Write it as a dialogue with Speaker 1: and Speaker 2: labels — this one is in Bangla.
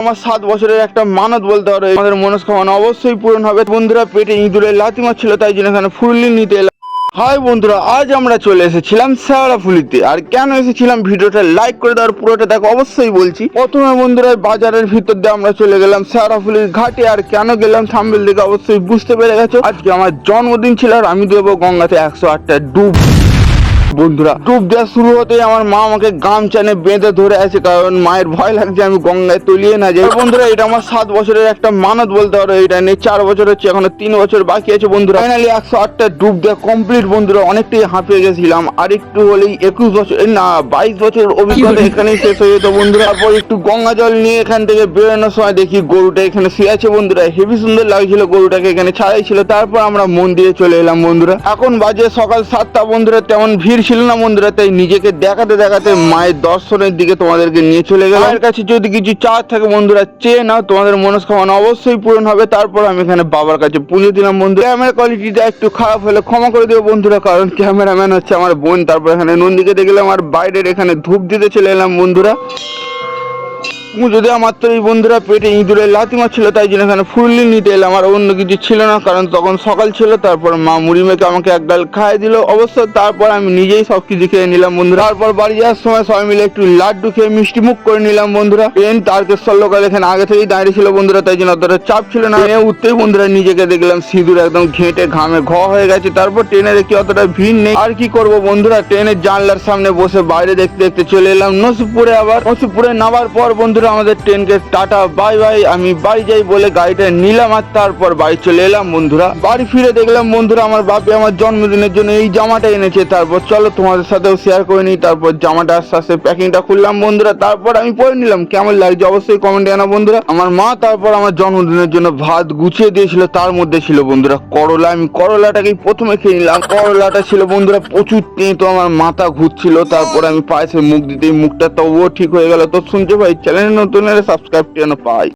Speaker 1: আমার 7 বছরের একটা মানত বলতে পারো, আমাদের মনস্কামনা অবশ্যই পূরণ হবে। বন্ধুরা পেটে ইঁদুরের লাথি মারছিল, তাই জন্য এখানে ফুললি নিতে এলাম। হাই বন্ধুরা, আজ আমরা চলে এসেছিলাম শেওড়াফুলিতে। আর কেন এসেছিলাম ভিডিওটা লাইক করে দেওয়ার পুরোটা দেখো অবশ্যই বলছি। প্রথমে বন্ধুরা বাজারের ভিতর দিয়ে আমরা চলে গেলাম শেওড়াফুলির ঘাটে। আর কেন গেলাম থাম্বনেল দেখে অবশ্যই বুঝতে পেরে গেছো। আজকে আমার জন্মদিন ছিল আর আমি দেবো গঙ্গাতে 108টা ডুব। বন্ধুরা ডুব দেওয়া শুরু হতেই আমার মা আমাকে গামছা নিয়ে বেঁধে ধরে আছে, কারণ মায়ের ভয় লাগছে আমি গঙ্গায় তলিয়ে না যাই। বন্ধুরা এটা আমার 7 বছরের একটা মানত বলতে পারো। এটা নিয়ে 4 বছর হচ্ছে, এখনো 3 বছর বাকি আছে। বন্ধুরা ফাইনালি 108টা ডুব দেওয়া কমপ্লিট। বন্ধুরা অনেকটাই হাঁপিয়ে গেছিলাম, আর একটু হলেই 21 বছর না 22 বছরের অভিজ্ঞতা এখানেই শেষ হয়ে যেত। বন্ধুরা তারপর একটু গঙ্গা জল নিয়ে এখান থেকে বেরোনোর সময় দেখি গরুটা এখানে শুয়ে আছে। বন্ধুরা হেভি সুন্দর লাগছিল, গরুটাকে এখানে ছাড়াই ছিল। তারপর আমরা মন্দিরে চলে এলাম। বন্ধুরা এখন বাজে সকাল 7টা। বন্ধুরা তেমন ভিড় ছিল না বন্ধুরা, তাই নিজেকে দেখাতে দেখাতে মায়ের দর্শনের দিকে তোমাদেরকে নিয়ে চলে গেলাম। মায়ের কাছে যদি কিছু চাওয়ার থাকে বন্ধুরা চেয়ে নাও, তোমাদের মনস্কামনা অবশ্যই পূরণ হবে। তারপর আমি এখানে বাবার কাছে পুজো দিলাম। বন্ধুরা ক্যামেরা কোয়ালিটিটা একটু খারাপ হলে ক্ষমা করে দেবো বন্ধুরা, কারণ ক্যামেরাম্যান হচ্ছে আমার বোন। তারপর এখানে নন্দীকে দেখলাম আর বাইরের এখানে ধূপ দিতে চলে এলাম। বন্ধুরা পুজো দেওয়া মাত্রই বন্ধুরা পেটে ইঁদুরের লাথি মারছিল, তাই জন্য এখানে ফুললি নিতে এলাম। আর অন্য কিছু ছিল না, কারণ তখন সকাল ছিল। তারপর মা মুড়ি মেখে আমাকে এক ডাল খাইয়ে দিল অবশ্য। তারপর আমি নিজেই সবকিছু খেয়ে নিলাম বন্ধুরা। তারপর বাড়ি যাওয়ার সময় সবাই মিলে একটু লাড্ডু খেয়ে মিষ্টি মুখ করে নিলাম। বন্ধুরা ট্রেন তারকেশ্বর লোকাল এখানে আগে থেকেই দাঁড়িয়ে ছিল বন্ধুরা, তাই জন্য অতটা চাপ ছিল না। ট্রেনে উঠতেই বন্ধুরা নিজেকে দেখলাম সিঁদুর একদম ঘেঁটে ঘামে হয়ে গেছে। তারপর ট্রেনে দেখি অতটা ভিড় নেই। আর কি করব বন্ধুরা, ট্রেনের জানলার সামনে বসে বাইরে দেখতে দেখতে চলে এলাম নসিবপুরে। আবার নসিবপুরে নামার পর বন্ধুরা আমাদের ট্রেনকে টাটা বাই বাই, আমি বাড়ি যাই বলে গাড়িটা নিলাম। আর তারপর বাড়ি চলে এলাম। বন্ধুরা বাড়ি ফিরে দেখলাম বন্ধুরা আমার বাপি আমার জন্মদিনের জন্য এই জামাটা এনেছে। তারপর চলো তোমাদের সাথেও শেয়ার করে নিই। তারপর জামাটা আস্তে আস্তে প্যাকিংটা খুললাম বন্ধুরা। তারপর আমি পরে নিলাম, কেমন লাগছে অবশ্যই কমেন্টে জানাও বন্ধুরা। আমার মা তারপর আমার জন্মদিনের জন্য ভাত গুছিয়ে দিয়েছিল, তার মধ্যে ছিল বন্ধুরা করলা। আমি করলাটাকেই প্রথমে খেয়ে নিলাম। করলাটা ছিল বন্ধুরা প্রচুর তেঁতো, আমার মাথা ঘুরছিল। তারপর আমি পায়েসে মুখ দিতেই মুখটা তবুও ঠিক হয়ে গেল। তো শুনতে ভাই চ্যানেল নতুন সাবস্ক্রাইব যেন পাই।